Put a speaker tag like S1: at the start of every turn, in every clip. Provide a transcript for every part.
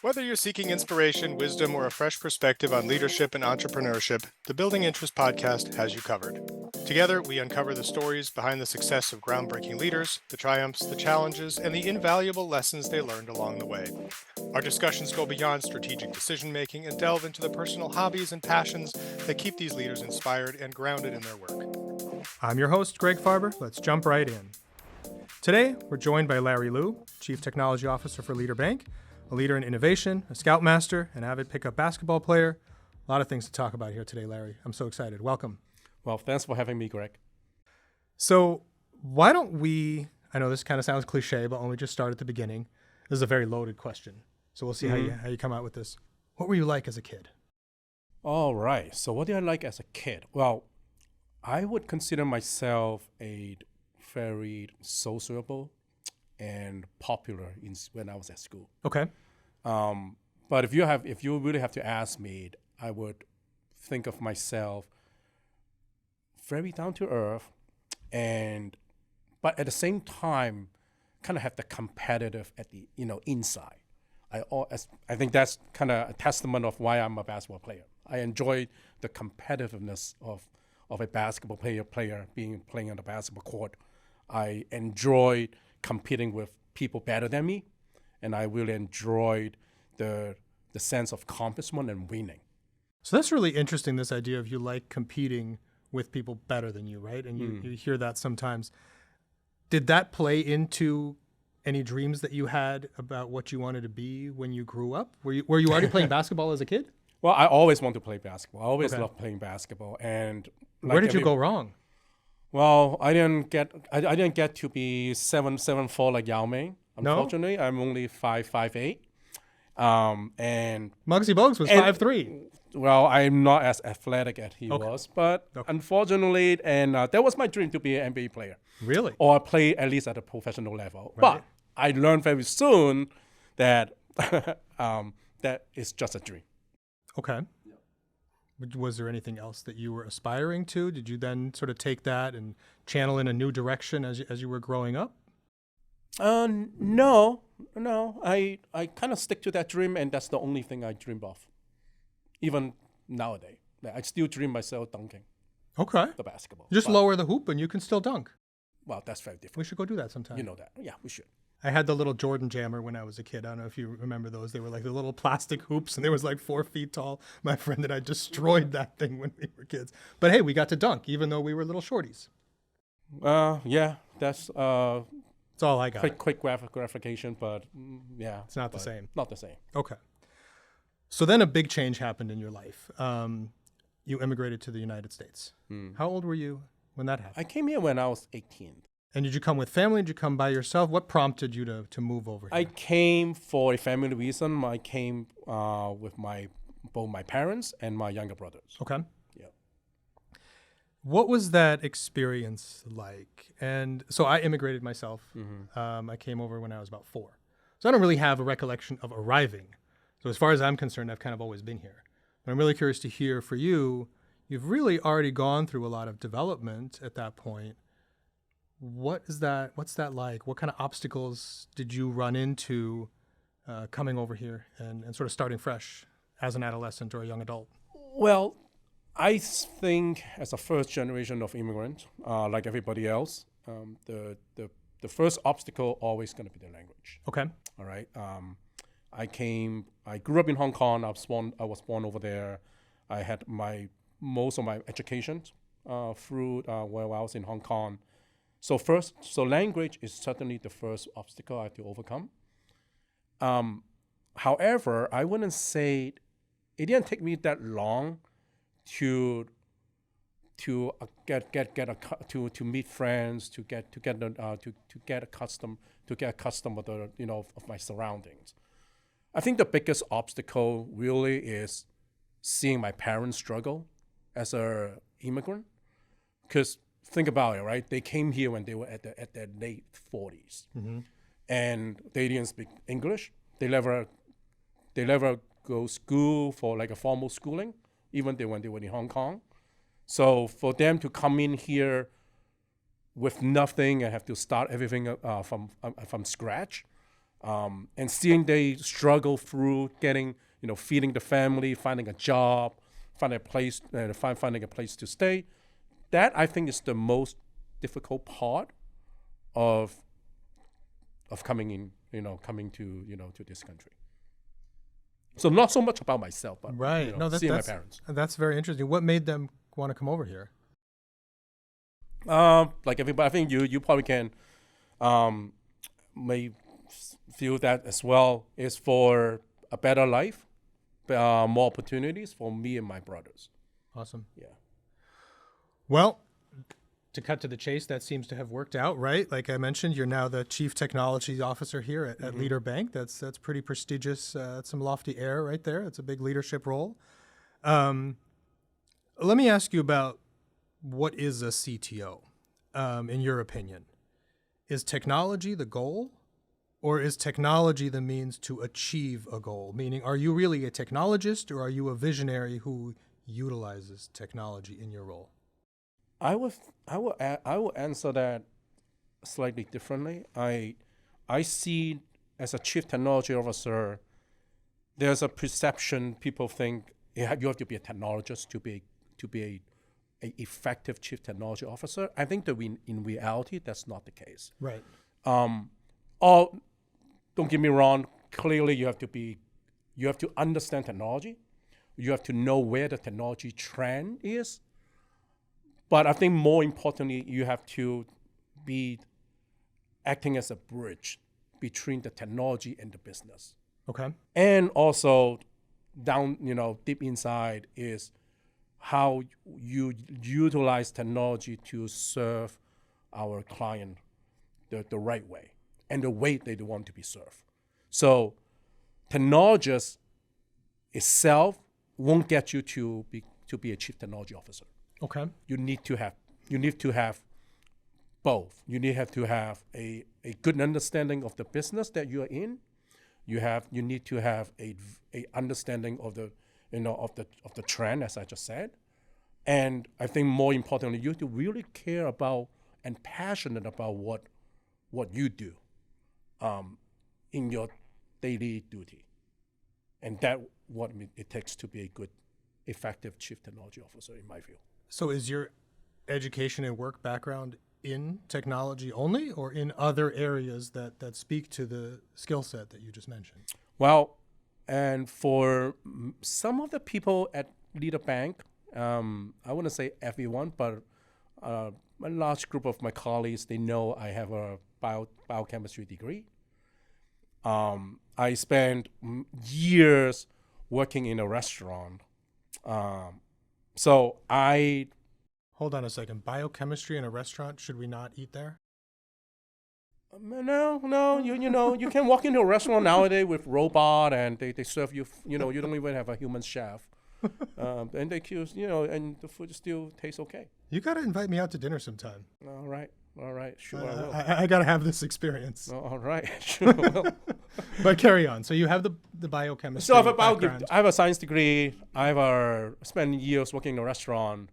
S1: Whether you're seeking inspiration, wisdom, or a fresh perspective on leadership and entrepreneurship, the Building Interest podcast has you covered. Together, we uncover the stories behind the success of groundbreaking leaders, the triumphs, the challenges, and the invaluable lessons they learned along the way. Our discussions go beyond strategic decision making and delve into the personal hobbies and passions that keep these leaders inspired and grounded in their work. I'm your host, Greg Farber. Let's jump right in. Today, we're joined by Larry Liu, Chief Technology Officer for Leader Bank, a leader in innovation, a scoutmaster, an avid pickup basketball player. A lot of things to talk about here today, Larry. I'm so excited. Welcome.
S2: Well, thanks for having me, Greg.
S1: So why don't we, I know this kind of sounds cliche, but when we just start at the beginning, this is a very loaded question. So we'll see how you come out with this. What were you like as a kid?
S2: All right. So what did I like as a kid? Well, I would consider myself a very sociable and popular when I was at school.
S1: Okay.
S2: But if you really have to ask me, I would think of myself very down to earth, but at the same time, kind of have the competitive at the inside. I think that's kind of a testament of why I'm a basketball player. I enjoy the competitiveness of a basketball player playing on the basketball court. I enjoy competing with people better than me, and I really enjoyed the sense of accomplishment and winning.
S1: So that's really interesting, this idea of you like competing with people better than you, right? And you hear that sometimes. Did that play into any dreams that you had about what you wanted to be when you grew up? Were you already playing basketball as a kid?
S2: Well, I always want to play basketball. I always loved playing basketball. And
S1: where did you go wrong?
S2: Well, I didn't get to be 7'4" like Yao Ming. Unfortunately, I'm only 5'8". And
S1: Muggsy Bogues was 5'3".
S2: Well, I'm not as athletic as he was, but unfortunately, and that was my dream to be an NBA player.
S1: Really?
S2: Or play at least at a professional level.
S1: Right.
S2: But I learned very soon that that is just a dream.
S1: Okay. Was there anything else that you were aspiring to? Did you then sort of take that and channel in a new direction as you were growing up?
S2: No. I kind of stick to that dream, and that's the only thing I dream of. Even nowadays, I still dream myself dunking.
S1: Okay.
S2: The basketball.
S1: Just lower the hoop and you can still dunk.
S2: Well, that's very different.
S1: We should go do that sometime.
S2: You know that. Yeah, we should.
S1: I had the little Jordan Jammer when I was a kid. I don't know if you remember those. They were like the little plastic hoops, and they was like 4 feet tall. My friend and I destroyed that thing when we were kids. But hey, we got to dunk, even though we were little shorties.
S2: Yeah, that's
S1: that's all I got.
S2: Quick gratification, but yeah.
S1: It's not the same.
S2: Not the same.
S1: Okay. So then a big change happened in your life. You immigrated to the United States. How old were you when that happened?
S2: I came here when I was 18.
S1: And did you come with family? Did you come by yourself? What prompted you to move over here?
S2: I came for a family reason. I came with both my parents and my younger brothers.
S1: Okay.
S2: Yeah.
S1: What was that experience like? And so I immigrated myself. I came over when I was about 4. So I don't really have a recollection of arriving. So as far as I'm concerned, I've kind of always been here. But I'm really curious to hear for you, you've really already gone through a lot of development at that point. What's that like? What kind of obstacles did you run into coming over here and sort of starting fresh as an adolescent or a young adult?
S2: Well, I think as a first generation of immigrants, like everybody else, the first obstacle always going to be the language.
S1: Okay.
S2: All right. I grew up in Hong Kong. I was born over there. I had most of my education through while I was in Hong Kong. So language is certainly the first obstacle I have to overcome. However, I wouldn't say it didn't take me that long to meet friends, to get accustomed with of my surroundings. I think the biggest obstacle really is seeing my parents struggle as an immigrant, because think about it, right? They came here when they were at their late 40s, and they didn't speak English. They never go school for like a formal schooling, even when they were in Hong Kong. So for them to come in here with nothing and have to start everything from scratch, and seeing they struggle through getting, feeding the family, finding a job, finding a place to stay. That I think is the most difficult part of coming to this country. So not so much about myself, but
S1: right. No,
S2: seeing my parents.
S1: That's very interesting. What made them want to come over here?
S2: Like everybody, I think you probably can may feel that as well. Is for a better life, more opportunities for me and my brothers.
S1: Awesome.
S2: Yeah.
S1: Well, to cut to the chase, that seems to have worked out, right? Like I mentioned, you're now the Chief Technology Officer here at Leader Bank. That's pretty prestigious. That's some lofty air right there. It's a big leadership role. Let me ask you about what is a CTO, in your opinion? Is technology the goal, or is technology the means to achieve a goal? Meaning, are you really a technologist, or are you a visionary who utilizes technology in your role?
S2: I will answer that slightly differently. I see as a chief technology officer, there's a perception people think you have to be a technologist to be a effective chief technology officer. I think that in reality that's not the case.
S1: Right.
S2: Don't get me wrong. Clearly, you have to understand technology. You have to know where the technology trend is. But I think more importantly, you have to be acting as a bridge between the technology and the business.
S1: Okay.
S2: And also deep inside is how you utilize technology to serve our client the right way and the way they want to be served. So technologist itself won't get you to be a chief technology officer.
S1: Okay.
S2: You need to have both. You need to have a good understanding of the business that you are in. You need to have a understanding of the trend, as I just said. And I think more importantly, you have to really care about and passionate about what you do in your daily duty. And that what it takes to be a good, effective chief technology officer, in my view.
S1: So is your education and work background in technology only, or in other areas that speak to the skill set that you just mentioned?
S2: Well, and for some of the people at Leader Bank, I wouldn't say everyone, but a large group of my colleagues, they know I have a biochemistry degree. I spent years working in a restaurant. So I...
S1: Hold on a second. Biochemistry in a restaurant, should we not eat there?
S2: No. You can walk into a restaurant nowadays with robot and they serve you, you don't even have a human chef. And they choose, and the food still tastes okay.
S1: You got to invite me out to dinner sometime.
S2: All right. Sure, I will.
S1: I got to have this experience.
S2: All right, sure.
S1: But carry on. So you have the biochemistry background.
S2: I have a science degree. I spent years working in a restaurant.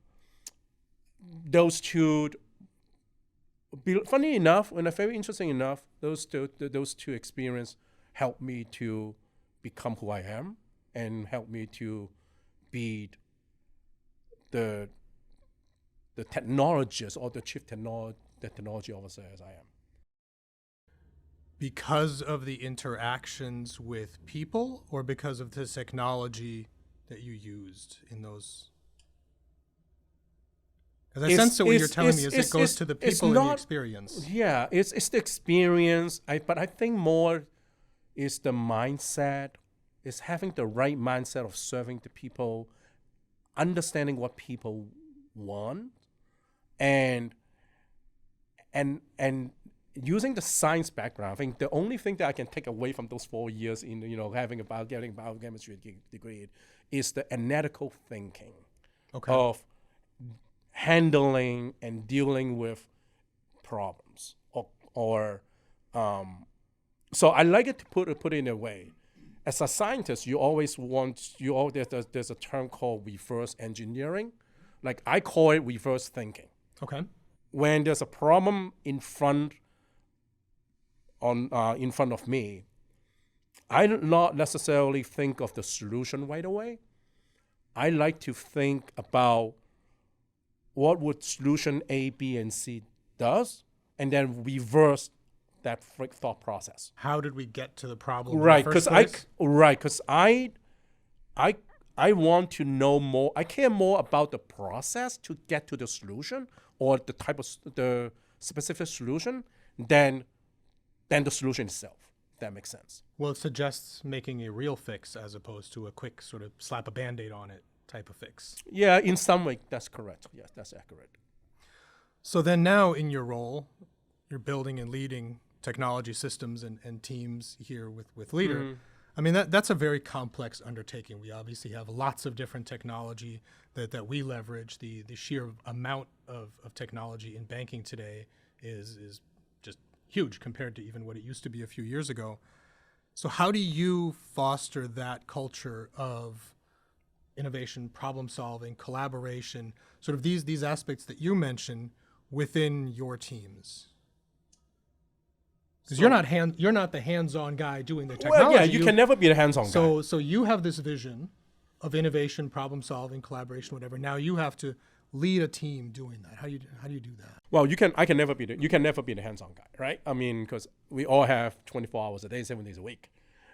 S2: Those two, funny enough, and very interesting enough, those two experiences helped me to become who I am and helped me to be the technologist or the chief technology officer as I am.
S1: Because of the interactions with people, or because of the technology that you used in those? Because I sense that what you're telling me is it goes to the people and the experience.
S2: Yeah, it's the experience. But I think more is the mindset. Is having the right mindset of serving the people, understanding what people want, and using the science background. I think the only thing that I can take away from those 4 years in getting a biochemistry degree is the analytical thinking of handling and dealing with problems. So I like it to put it in a way. As a scientist, there's a term called reverse engineering. Like I call it reverse thinking.
S1: Okay.
S2: When there's a problem in front of me, I do not necessarily think of the solution right away. I like to think about what would solution A, B, and C does, and then reverse that thought process.
S1: How did we get to the problem
S2: Right,
S1: in the
S2: because
S1: first place?
S2: I want to know more. I care more about the process to get to the solution or the type of the specific solution than the solution itself. If that makes sense.
S1: Well, it suggests making a real fix as opposed to a quick sort of slap a Band-Aid on it type of fix.
S2: Yeah, in some way, that's correct. Yes, that's accurate.
S1: So then now in your role, you're building and leading technology systems and teams here with Leader.
S2: Mm-hmm.
S1: I mean, that's a very complex undertaking. We obviously have lots of different technology that we leverage. The sheer amount of technology in banking today is just huge compared to even what it used to be a few years ago. So how do you foster that culture of innovation, problem solving, collaboration, sort of these aspects that you mentioned within your teams? Because you're not the hands-on guy doing the technology.
S2: Well, yeah, you can never be the hands-on guy.
S1: So you have this vision of innovation, problem solving, collaboration, whatever. Now you have to lead a team doing that. How do you do that?
S2: Well, you can never be the hands-on guy, right? I mean, because we all have 24 hours a day, 7 days a week.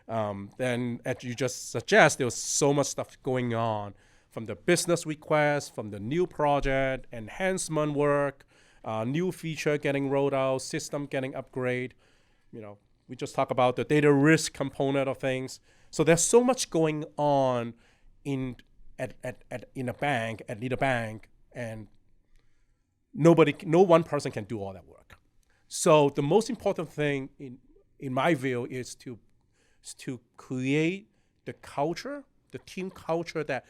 S2: Then, as you just suggest, there's so much stuff going on, from the business request, from the new project, enhancement work, new feature getting rolled out, system getting upgrade. You know, we just talk about the data risk component of things. So there's so much going on in a bank, at Leader Bank, and no one person can do all that work. So the most important thing in my view is to create the culture, the team culture that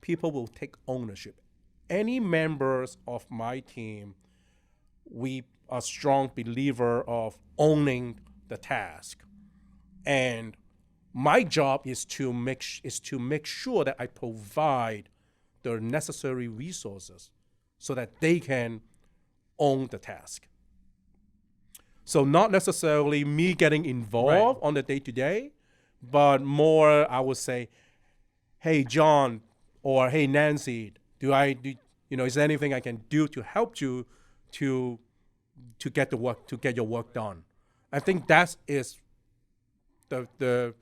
S2: people will take ownership. Any members of my team, we are strong believer of owning the task, and my job is to make sure that I provide the necessary resources so that they can own the task. So not necessarily me getting involved on the day-to-day, but more I would say, hey John or hey Nancy, is there anything I can do to help you to get your work done? I think that is the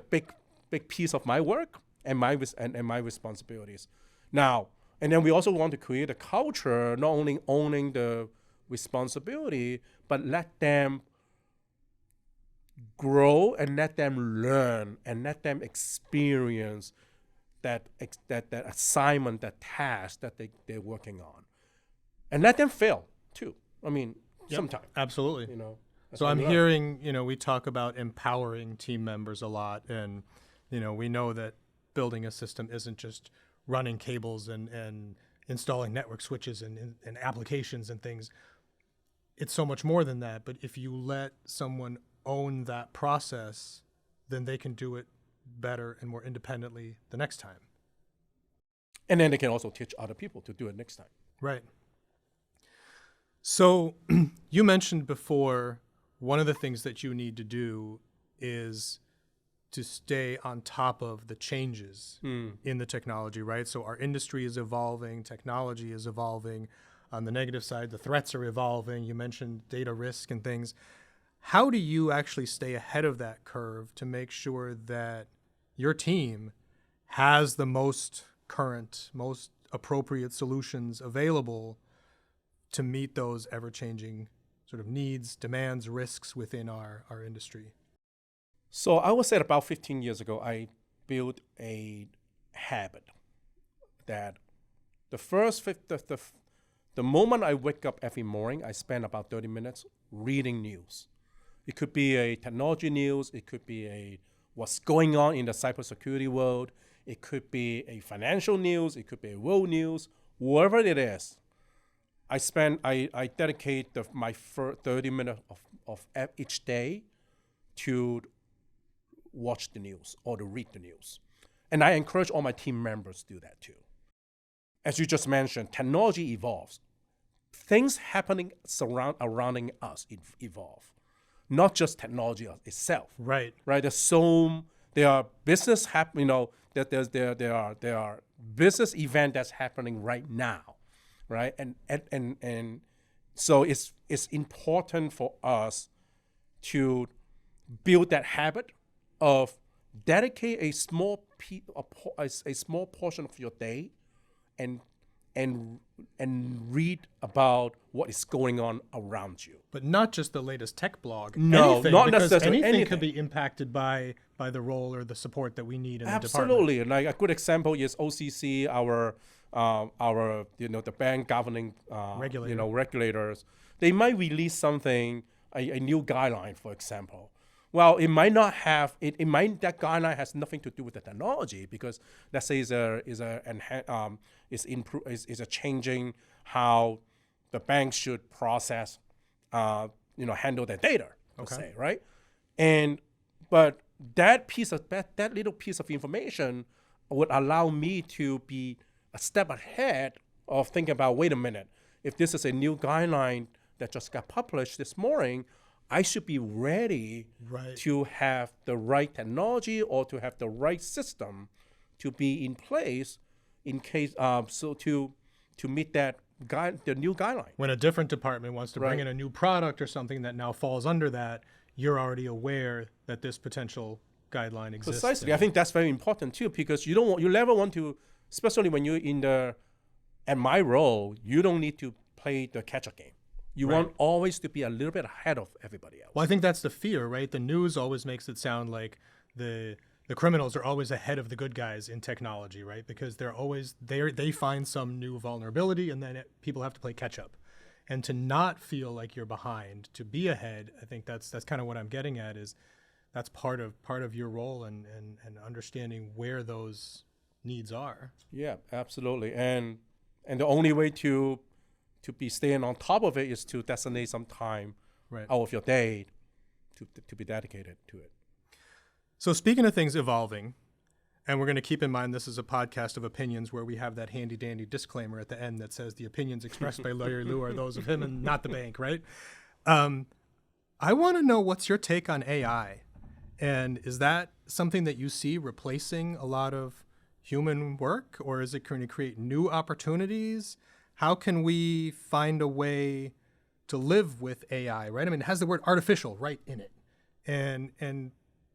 S2: big piece of my work and my responsibilities. Now, and then we also want to create a culture, not only owning the responsibility, but let them grow and let them learn and let them experience that assignment, that task that they're working on, and let them fail too. I mean, sometimes.
S1: Absolutely.
S2: That's
S1: So
S2: how
S1: I'm
S2: we learn.
S1: hearing, we talk about empowering team members a lot, and we know that building a system isn't just running cables and installing network switches and applications and things. It's so much more than that. But if you let someone own that process, then they can do it better and more independently the next time.
S2: And then they can also teach other people to do it next time.
S1: Right. So you mentioned before, one of the things that you need to do is to stay on top of the changes in the technology, right? So our industry is evolving, technology is evolving. On the negative side, the threats are evolving. You mentioned data risk and things. How do you actually stay ahead of that curve to make sure that your team has the most current, most appropriate solutions available to meet those ever-changing sort of needs, demands, risks within our industry?
S2: So I would say about 15 years ago, I built a habit that the moment I wake up every morning, I spend about 30 minutes reading news. It could be a technology news. It could be what's going on in the cybersecurity world. It could be a financial news. It could be a world news. Whatever it is, I dedicate my 30 minutes of each day to watch the news or to read the news. And I encourage all my team members to do that too. As you just mentioned, technology evolves. Things happening surrounding us evolve. not just technology itself.
S3: Right.
S2: Right. There are business that there are business event that's happening right now, right? And so it's important for us to build that habit of dedicate a small portion of your day and read about what is going on around you.
S3: But not just the latest tech blog.
S2: No,
S3: anything,
S2: not
S3: because
S2: necessarily
S3: anything
S2: anything.
S3: could be impacted by the role or the support that we need in the department.
S2: Absolutely, and like a good example is OCC, our the bank governing regulators. They might release something, a new guideline, for example. Well, it might not have that guideline has nothing to do with the technology, because let's say is a changing how the banks should process handle their data, let's say, right? But that little piece of information would allow me to be a step ahead of thinking about, wait a minute, if this is a new guideline that just got published this morning, I should be ready to have the right technology or to have the right system to be in place in case to meet the new guideline.
S3: When a different department wants to bring in a new product or something that now falls under that, you're already aware that this potential guideline exists.
S2: Precisely. I think that's very important too, because you never want to, especially when you're at my role, you don't need to play the catch-up game. You want always to be a little bit ahead of everybody else.
S3: Well, I think that's the fear, right? The news always makes it sound like the criminals are always ahead of the good guys in technology, right? Because they find some new vulnerability, and then people have to play catch up. And to not feel like you're behind, to be ahead, I think that's kind of what I'm getting at, is that's part of your role and understanding where those needs are.
S2: Yeah, absolutely. And the only way to be staying on top of it is to designate some time out of your day to be dedicated to it.
S3: So speaking of things evolving, and we're going to keep in mind this is a podcast of opinions where we have that handy dandy disclaimer at the end that says the opinions expressed by Larry Liu are those of him and not the bank, right? I want to know, what's your take on AI? And is that something that you see replacing a lot of human work, or is it going to create new opportunities? How can we find a way to live with AI, right? I mean, it has the word artificial right in it. And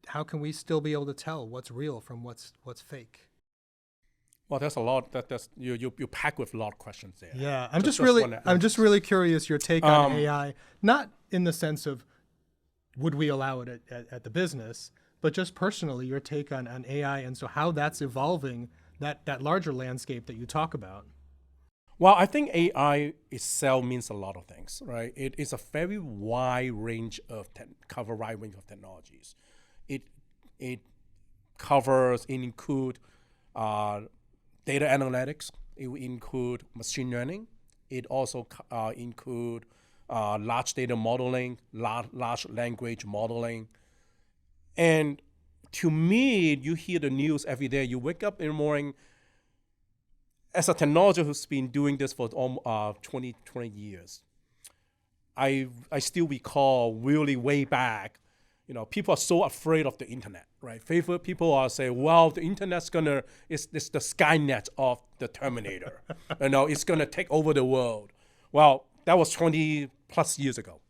S3: how can we still be able to tell what's real from what's fake?
S2: Well, there's a lot that's you pack with a lot of questions there.
S3: Yeah, I'm just really curious your take on AI, not in the sense of would we allow it at the business, but just personally your take on AI, and so how that's evolving that larger landscape that you talk about.
S2: Well, I think AI itself means a lot of things, right? It is a very wide range of technologies. It include data analytics. It will include machine learning. It also include large data modeling, large language modeling. And to me, you hear the news every day. You wake up in the morning. As a technologist who's been doing this for 20 years, I still recall really way back, people are so afraid of the internet, right? People are saying, well, the internet's it's the Skynet of the Terminator. It's gonna take over the world. Well, that was 20 plus years ago.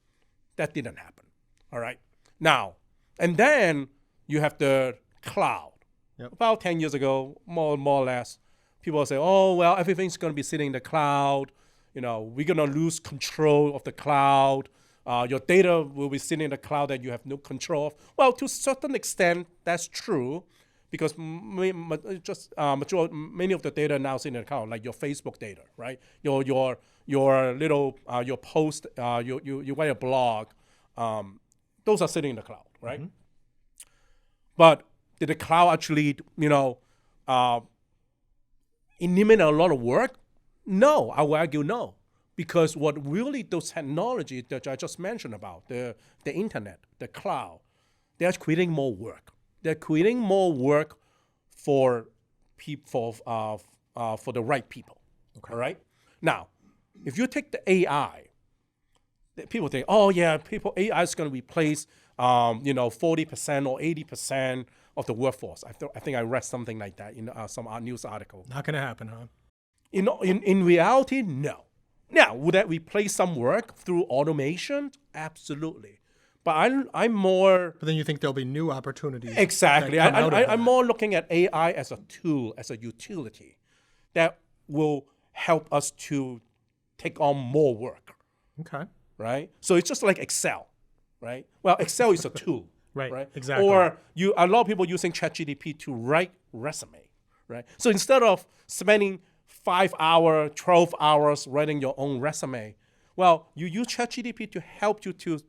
S2: That didn't happen, all right? Now, and then you have the cloud. Yep. About 10 years ago, more or less, people say, oh, well, everything's going to be sitting in the cloud. We're going to lose control of the cloud. Your data will be sitting in the cloud that you have no control of. Well, to a certain extent, that's true, because many of the data now sitting in the cloud, like your Facebook data, right? Your post, you write a blog, those are sitting in the cloud, right? Mm-hmm. But did the cloud actually, eliminate a lot of work? No, I will argue no. Because what really those technologies that I just mentioned about, the internet, the cloud, they're creating more work. They're creating more work for people, for the right people. Okay. All right? Now, if you take the AI people think, oh yeah, AI is going to replace 40% or 80% of the workforce. I think I read something like that in some news article.
S3: Not going to happen, huh?
S2: In reality, no. Now, would that replace some work through automation? Absolutely. But I'm more...
S3: But then you think there'll be new opportunities.
S2: Exactly.
S3: that come out of
S2: I'm
S3: that.
S2: more looking at AI as a tool, as a utility that will help us to take on more work,
S3: Okay.
S2: right? So it's just like Excel, right? Well, Excel is a tool,
S3: Right, exactly.
S2: Or a lot of people using ChatGPT to write resume, right? So instead of spending 5 hours, 12 hours writing your own resume, well, you use ChatGPT to help you to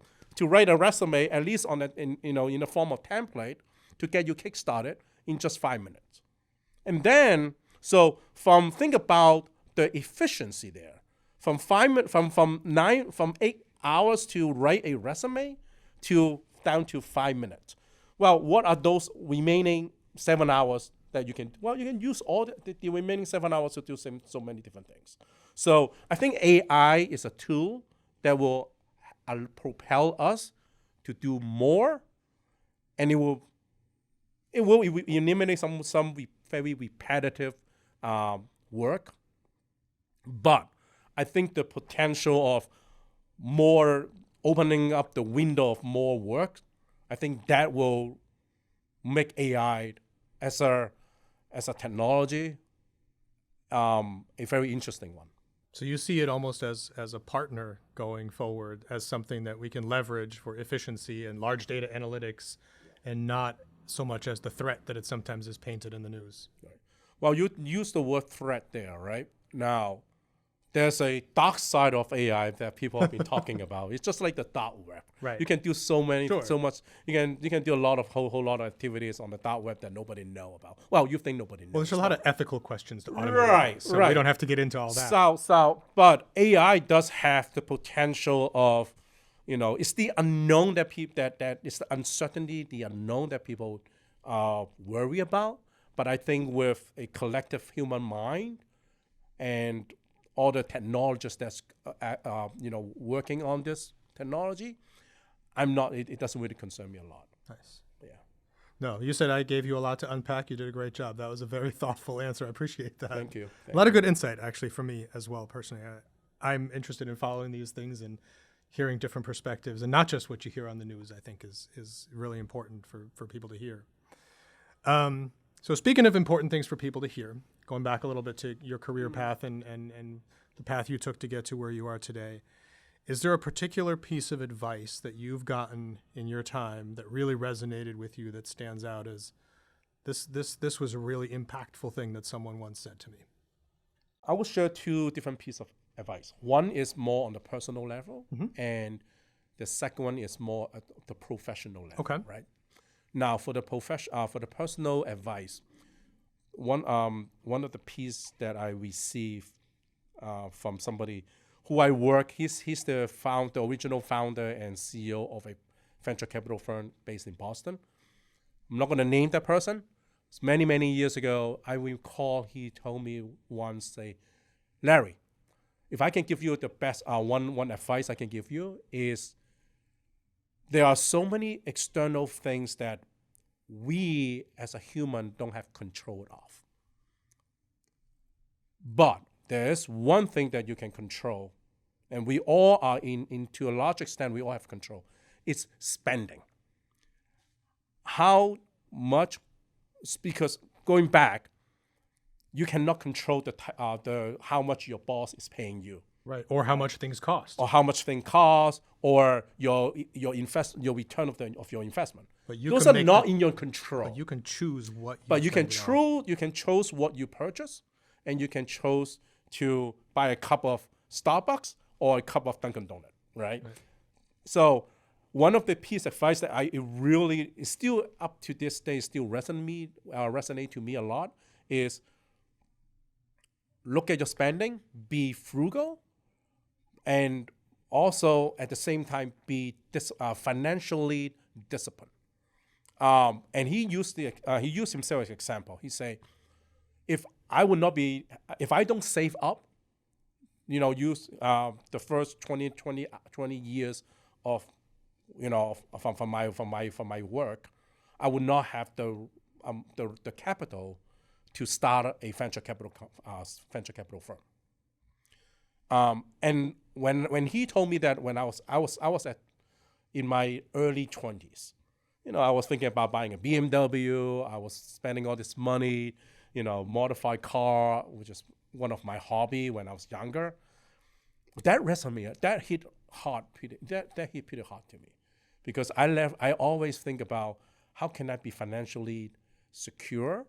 S2: write a resume, at least in the form of template, to get you kickstarted in just 5 minutes. And then, so think about the efficiency there. From 8 hours to write a resume to down to 5 minutes. Well, what are those remaining 7 hours that you can? Well, you can use all the remaining 7 hours to do so many different things. So I think AI is a tool that will propel us to do more, and it will eliminate some very repetitive work. But I think the potential of more opening up the window of more work, I think that will make AI as a technology a very interesting one.
S3: So you see it almost as a partner going forward, as something that we can leverage for efficiency and large data analytics, and not so much as the threat that it sometimes is painted in the news.
S2: Right. Well, you use the word threat there, right? Now, there's a dark side of AI that people have been talking about. It's just like the dark web.
S3: Right.
S2: You can do so much. You can do a
S3: whole
S2: lot of activities on the dark web that nobody know about. Well, you think nobody knows.
S3: Well, there's a lot of ethical questions to automate.
S2: Right,
S3: So
S2: right.
S3: we don't have to get into all that.
S2: But AI does have the potential of, it's the unknown that it's the uncertainty, the unknown that people worry about. But I think with a collective human mind and all the technologists that's working on this technology, it doesn't really concern me a lot.
S3: Nice.
S2: Yeah.
S3: No, you said I gave you a lot to unpack. You did a great job. That was a very thoughtful answer. I appreciate that.
S2: Thank you.
S3: A lot of good insight, actually, for me as well, personally. I'm interested in following these things and hearing different perspectives, and not just what you hear on the news, I think is really important for people to hear. So speaking of important things for people to hear, going back a little bit to your career path and the path you took to get to where you are today, is there a particular piece of advice that you've gotten in your time that really resonated with you, that stands out as this was a really impactful thing that someone once said to me?
S2: I will share two different pieces of advice. One is more on the personal level, and the second one is more at the professional level.
S3: Okay.
S2: Right. Now, for the personal advice, one of the pieces that I received from somebody who I work, he's the original founder and CEO of a venture capital firm based in Boston. I'm not going to name that person. It's many years ago. I recall he told me once, say, Larry, if I can give you the best one advice I can give you is, there are so many external things that we as a human don't have control of. But there is one thing that you can control, and we all are to a large extent, we all have control. It's spending. How much, because going back, you cannot control how much your boss is paying you.
S3: Right. Or how much things cost.
S2: Or how much things cost, or your return of your investment.
S3: But
S2: those are not in your control.
S3: But you can choose what you
S2: But you can choose what you purchase, and you can choose to buy a cup of Starbucks or a cup of Dunkin' Donuts, right? So one of the piece of advice that it really is still up to this day still resonate to me a lot is, look at your spending, be frugal, and also at the same time be financially disciplined. And he used himself as an example. He said, if I don't save up, use the first 20 years of, from my work, I would not have the capital to start a venture capital firm. And when he told me that, when I was in my early 20s, I was thinking about buying a BMW. I was spending all this money, modified car, which is one of my hobby when I was younger. That resonated. That hit hard. That hit pretty hard to me, because I always think about how can I be financially secure,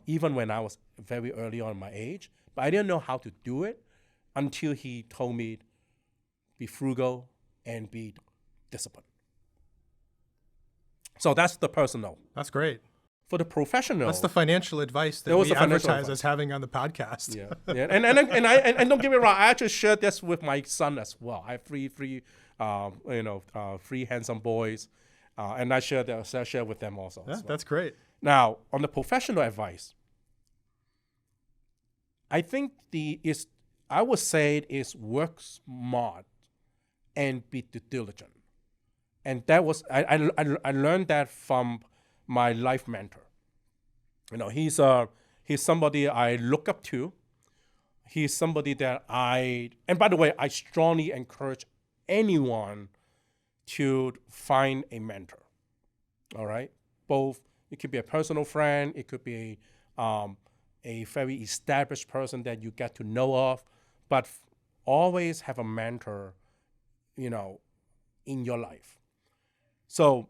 S2: even when I was very early on in my age. But I didn't know how to do it until he told me, be frugal and be disciplined. So that's the personal.
S3: That's great.
S2: For the professional,
S3: that's the financial advice that we advertise as having on the podcast.
S2: Yeah. And don't get me wrong, I actually share this with my son as well. I have three handsome boys, and I share with them also.
S3: Yeah,
S2: as well.
S3: That's great.
S2: Now, on the professional advice, I think I would say it is work smart and be diligent. And that was I learned that from my life mentor. He's somebody I look up to. He's somebody that and by the way, I strongly encourage anyone to find a mentor. All right, both it could be a personal friend, it could be a very established person that you get to know of, but always have a mentor, in your life. So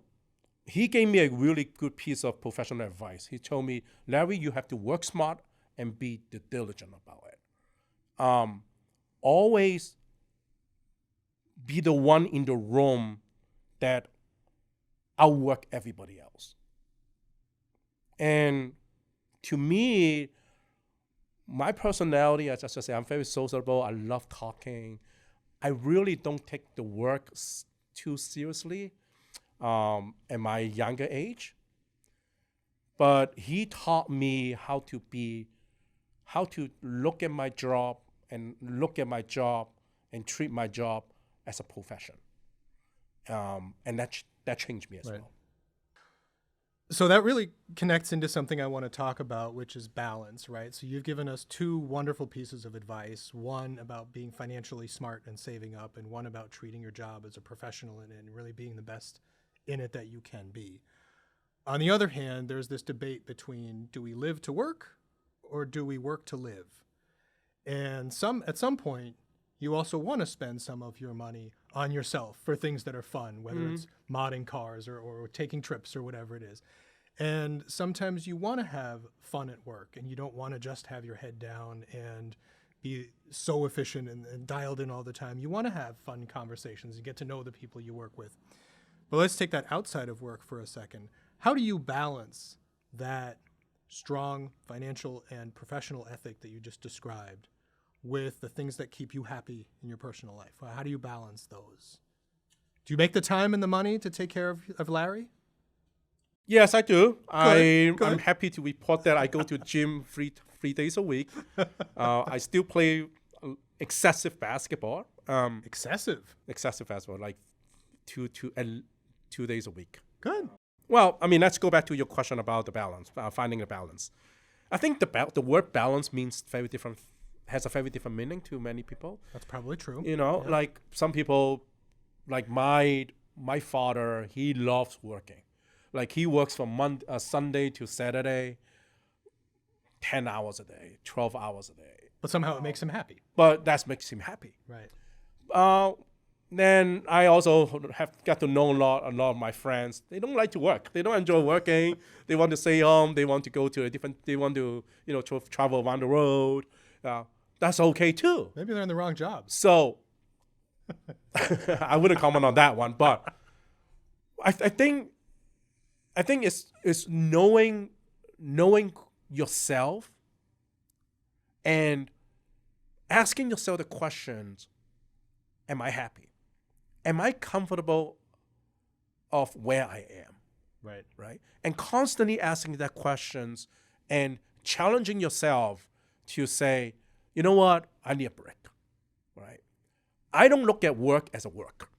S2: he gave me a really good piece of professional advice. He told me, Larry, you have to work smart and be diligent about it. Always be the one in the room that outwork everybody else. And to me, my personality, as I say, I'm very sociable. I love talking. I really don't take the work too seriously. At my younger age, but he taught me how to look at my job and treat my job as a profession, and that changed me as well.
S3: So that really connects into something I want to talk about, which is balance, right? So you've given us two wonderful pieces of advice, one about being financially smart and saving up, and one about treating your job as a professional and really being the best in it that you can be. On the other hand, there's this debate between, do we live to work or do we work to live? And at some point, you also want to spend some of your money on yourself for things that are fun, whether it's modding cars or taking trips or whatever it is. And sometimes you want to have fun at work and you don't want to just have your head down and be so efficient and dialed in all the time. You want to have fun conversations and get to know the people you work with. But let's take that outside of work for a second. How do you balance that strong financial and professional ethic that you just described with the things that keep you happy in your personal life? How do you balance those? Do you make the time and the money to take care of Larry?
S2: Yes, I do.
S3: Good.
S2: I'm happy to report that I go to gym three days a week. I still play excessive basketball.
S3: Excessive
S2: basketball, like two days a week.
S3: Good.
S2: Well, let's go back to your question about the balance, finding the balance. I think the word balance has a very different meaning to many people.
S3: That's probably true.
S2: Like some people, like my father, he loves working. Like he works from Sunday to Saturday, 10 hours a day, 12 hours a day.
S3: But somehow it makes him happy.
S2: But that makes him happy.
S3: Right.
S2: Then I also have got to know a lot of my friends. They don't like to work. They don't enjoy working. They want to stay home. They want to go to they want to, travel around the road. That's okay too.
S3: Maybe they're in the wrong job.
S2: So I wouldn't comment on that one, but I think it's knowing yourself and asking yourself the questions: am I happy? Am I comfortable of where I am? Right. And constantly asking that questions and challenging yourself to say, you know what? I need a break. I don't look at work as a work.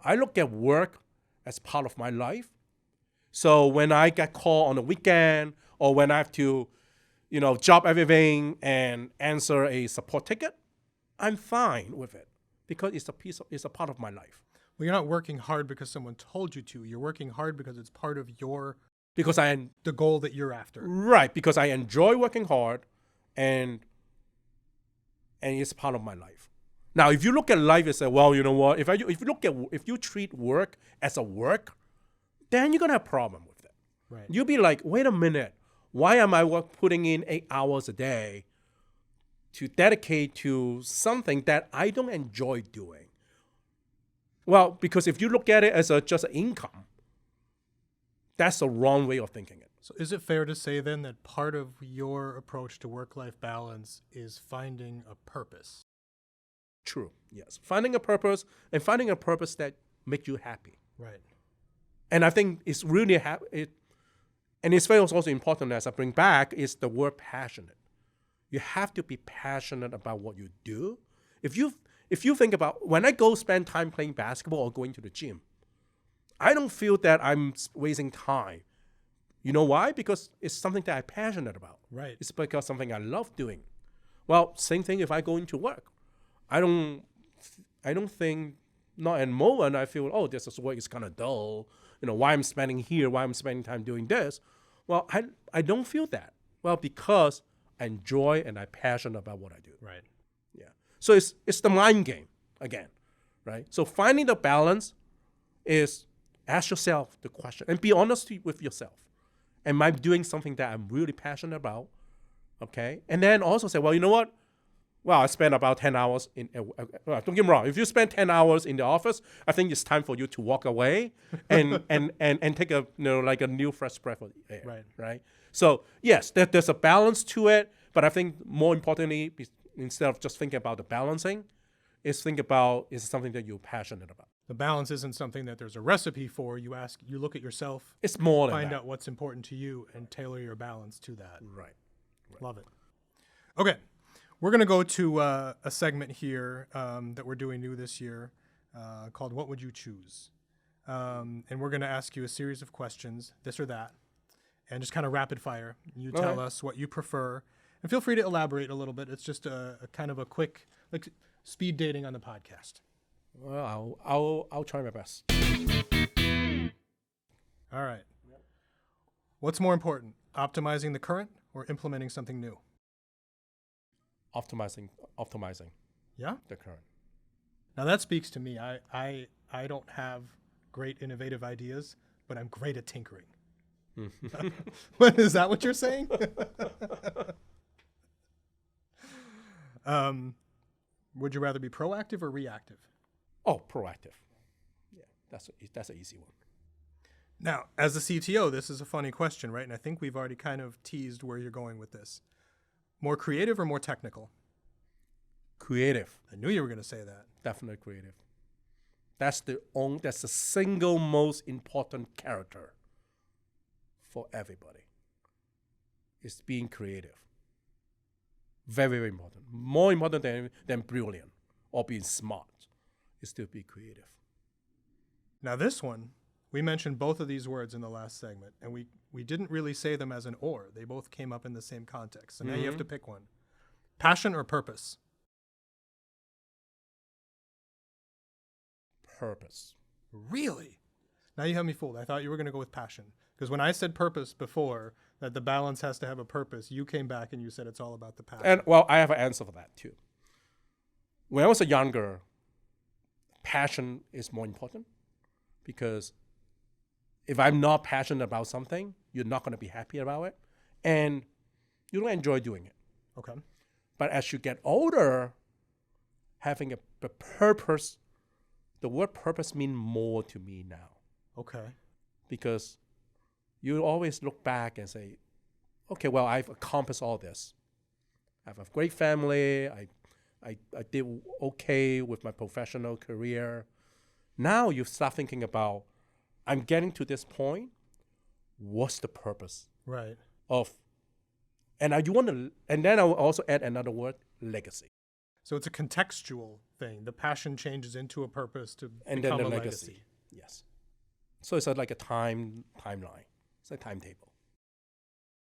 S2: I look at work as part of my life. So when I get called on the weekend or when I have to, drop everything and answer a support ticket, I'm fine with it because it's a part of my life.
S3: Well, you're not working hard because someone told you to. You're working hard because it's part of
S2: the
S3: goal that you're after.
S2: Right, because I enjoy working hard and it's part of my life. Now, if you look at life and say, well, you know what? If you treat work as a work, then you're gonna have a problem with it.
S3: Right.
S2: You'll be like, wait a minute, why am I putting in 8 hours a day to dedicate to something that I don't enjoy doing? Well, because if you look at it as just an income, that's the wrong way of thinking it.
S3: So is it fair to say then that part of your approach to work-life balance is finding a purpose?
S2: True, yes. Finding a purpose that makes you happy.
S3: Right.
S2: And I think it's really and it's very also important, as I bring back, is the word passionate. You have to be passionate about what you do. If you think about, when I go spend time playing basketball or going to the gym, I don't feel that I'm wasting time. You know why? Because it's something that I'm passionate about.
S3: Right.
S2: It's because something I love doing. Well, same thing if I go into work. I don't think, not in a moment, I feel, oh, this work is kind of dull. Why I'm spending here, why I'm spending time doing this. Well, I don't feel that. Well, because I enjoy and I'm passionate about what I do.
S3: Right.
S2: Yeah. So it's the mind game again, right? So finding the balance is ask yourself the question and be honest with yourself. Am I doing something that I'm really passionate about? Okay. And then also say, well, you know what? Well, I spent about 10 hours don't get me wrong. If you spend 10 hours in the office, I think it's time for you to walk away and take a like a new fresh breath of air.
S3: Right.
S2: Right. So yes, there's a balance to it, but I think more importantly, instead of just thinking about the balancing, is think about is something that you're passionate about.
S3: The balance isn't something that there's a recipe for. You look at yourself.
S2: It's more than
S3: find
S2: that.
S3: out what's important to you and tailor your balance to that.
S2: Right.
S3: Love it. Okay. We're going to go to a segment here that we're doing new this year called What Would You Choose? And we're going to ask you a series of questions, this or that, and just kind of rapid fire. You tell us what you prefer. And feel free to elaborate a little bit. It's just a kind of a quick, like speed dating on the podcast.
S2: Well, I'll try my best.
S3: All right. Yep. What's more important, optimizing the current or implementing something new?
S2: Optimizing
S3: Yeah?
S2: the current.
S3: Now that speaks to me. I don't have great innovative ideas, but I'm great at tinkering. Is that what you're saying? Would you rather be proactive or reactive?
S2: Oh, proactive. Yeah, that's an easy one.
S3: Now, as a CTO, this is a funny question, right? And I think we've already kind of teased where you're going with this. More creative or more technical?
S2: Creative.
S3: I knew you were going to say that.
S2: Definitely creative. That's the single most important character for everybody. Is being creative. Very, very important. More important than brilliant or being smart is to be creative.
S3: Now this one, we mentioned both of these words in the last segment, and we didn't really say them as an or. They both came up in the same context. So now you have to pick one. Passion or purpose?
S2: Purpose.
S3: Really? Now you have me fooled. I thought you were going to go with passion. Because when I said purpose before, that the balance has to have a purpose, you came back and you said it's all about the passion.
S2: And well, I have an answer for that too. When I was younger, passion is more important because if I'm not passionate about something, you're not going to be happy about it and you don't enjoy doing it.
S3: Okay.
S2: But as you get older, having a purpose, the word purpose means more to me now.
S3: Okay.
S2: Because you always look back and say, okay, well, I've accomplished all this. I have a great family. I did okay with my professional career. Now you start thinking about, I'm getting to this point. What's the purpose?
S3: Right.
S2: And then I will also add another word, legacy.
S3: So it's a contextual thing. The passion changes into a purpose to
S2: And
S3: become
S2: then the
S3: a
S2: legacy. Yes. So it's like a timeline. It's a timetable.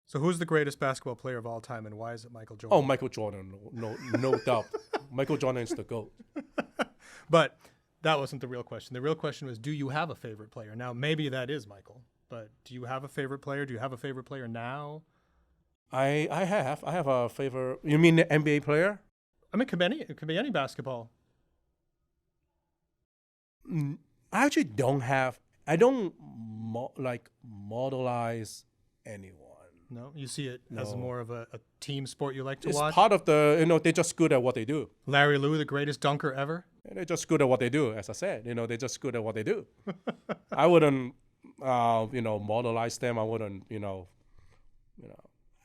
S3: So who's the greatest basketball player of all time, and why is it Michael Jordan?
S2: Oh, Michael Jordan, no doubt. Michael Jordan is the GOAT.
S3: But that wasn't the real question. The real question was, do you have a favorite player? Now, maybe that is Michael, but do you have a favorite player? Do you have a favorite player now?
S2: I have a favorite. You mean the NBA player?
S3: I mean, it could be any basketball.
S2: I actually don't have. I don't modelize anyone.
S3: No, you see it as
S2: No.
S3: more of a team sport you like to
S2: It's
S3: watch.
S2: part of the. They're just good at what they do.
S3: Larry Lou, the greatest dunker ever.
S2: And they're just good at what they do. As I said, they're just good at what they do. I wouldn't, modelize them. I wouldn't,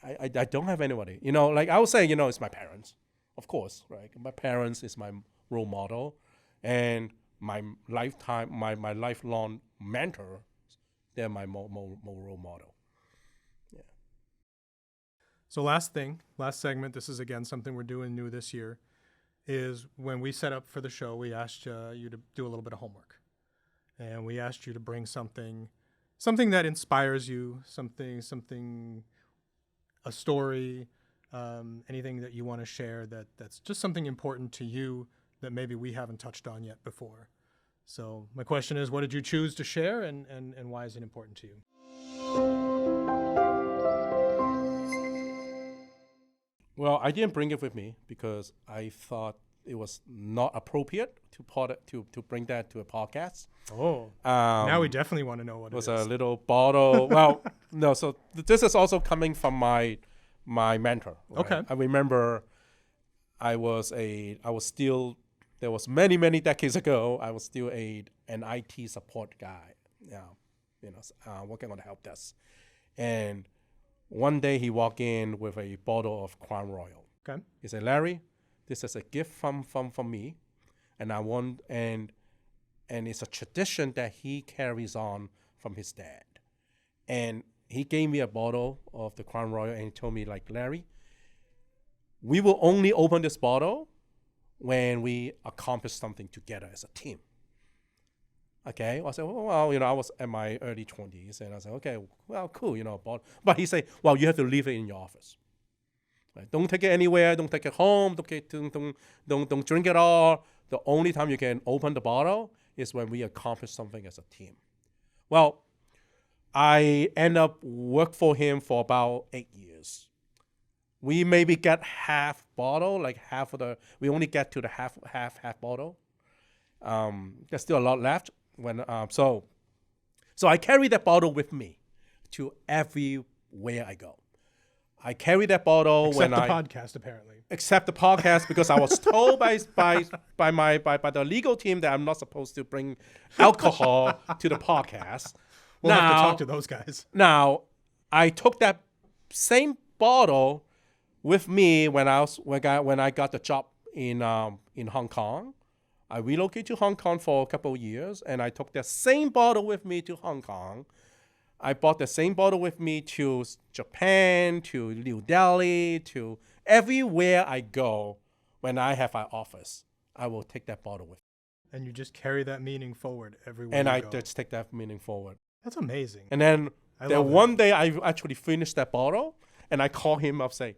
S2: I don't have anybody. Like I would say, it's my parents, of course, right? My parents is my role model, and my lifelong mentor. They're my role model. Yeah.
S3: So last segment, this is again something we're doing new this year, is when we set up for the show, we asked you to do a little bit of homework. And we asked you to bring something that inspires you, a story, anything that you want to share that's just something important to you that maybe we haven't touched on yet before. So my question is, what did you choose to share, and why is it important to you?
S2: Well, I didn't bring it with me because I thought it was not appropriate to bring that to a podcast.
S3: Oh, now we definitely want to know what it
S2: was
S3: is.
S2: a little bottle. Well, no. So this is also coming from my mentor. Right?
S3: Okay.
S2: I remember there was many decades ago. I was still an IT support guy. Working on the help desk, and one day he walked in with a bottle of Crown Royal.
S3: Okay.
S2: He said, "Larry, this is a gift from me, and and it's a tradition that he carries on from his dad." And he gave me a bottle of the Crown Royal, and he told me, like, "Larry, we will only open this bottle when we accomplish something together as a team." Okay, I said, well, I was in my early 20s, and I said, okay, well, cool, but he said, well, you have to leave it in your office. Right? Don't take it anywhere. Don't take it home. Don't drink it all. The only time you can open the bottle is when we accomplish something as a team. Well, I end up work for him for about 8 years. We maybe get half bottle, like we only get to the half bottle. There's still a lot left. So I carry that bottle with me to everywhere I go. I carry that bottle
S3: Except the podcast, apparently.
S2: Except the podcast, because I was told by the legal team that I'm not supposed to bring alcohol to the podcast.
S3: We'll have to talk to those guys.
S2: Now, I took that same bottle with me when I got the job in Hong Kong. I relocated to Hong Kong for a couple of years, and I took that same bottle with me to Hong Kong. I bought the same bottle with me to Japan, to New Delhi, to everywhere I go. When I have my office, I will take that bottle with me.
S3: And you just carry that meaning forward everywhere
S2: And
S3: you
S2: I
S3: go.
S2: just take that meaning forward.
S3: That's amazing.
S2: And then
S3: one
S2: day I actually finished that bottle, and I call him up, say,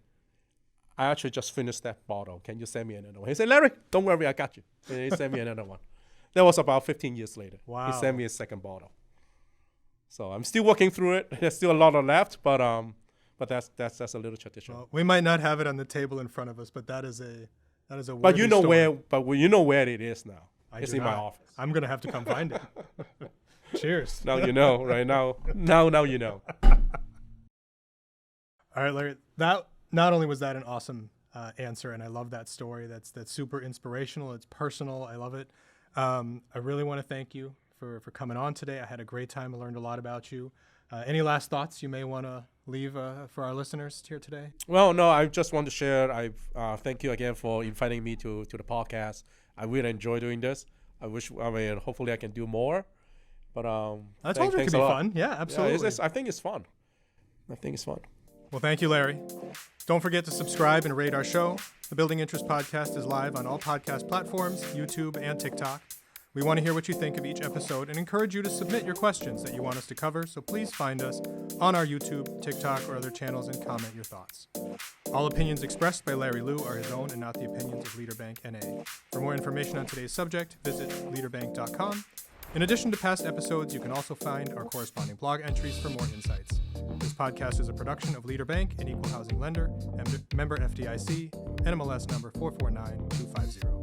S2: I actually just finished that bottle. Can you send me another one? He said, Larry, don't worry, I got you. And he sent me another one. That was about 15 years later.
S3: Wow.
S2: He sent me a second bottle. So I'm still working through it. There's still a lot left, but that's a little tradition.
S3: Well, we might not have it on the table in front of us, but that is a
S2: But you know
S3: story.
S2: where it is now. It's in my office.
S3: I'm gonna have to come find it. Cheers.
S2: Now you know, right now. Now you know.
S3: All right, Larry. That not only was that an awesome answer, and I love that story. That's super inspirational. It's personal. I love it. I really want to thank you for coming on today. I had a great time. I learned a lot about you. Any last thoughts you may want to leave for our listeners here today?
S2: Well, no, I just want to share. I thank you again for inviting me to the podcast. I really enjoy doing this. Hopefully I can do more. But
S3: I told you it could be fun. Yeah, absolutely.
S2: I think it's fun.
S3: Well, thank you, Larry. Don't forget to subscribe and rate our show. The Building Interest podcast is live on all podcast platforms, YouTube, and TikTok. We want to hear what you think of each episode and encourage you to submit your questions that you want us to cover, so please find us on our YouTube, TikTok, or other channels and comment your thoughts. All opinions expressed by Larry Liu are his own and not the opinions of LeaderBank NA. For more information on today's subject, visit leaderbank.com. In addition to past episodes, you can also find our corresponding blog entries for more insights. This podcast is a production of LeaderBank, an equal housing lender, and member FDIC, NMLS number 449250.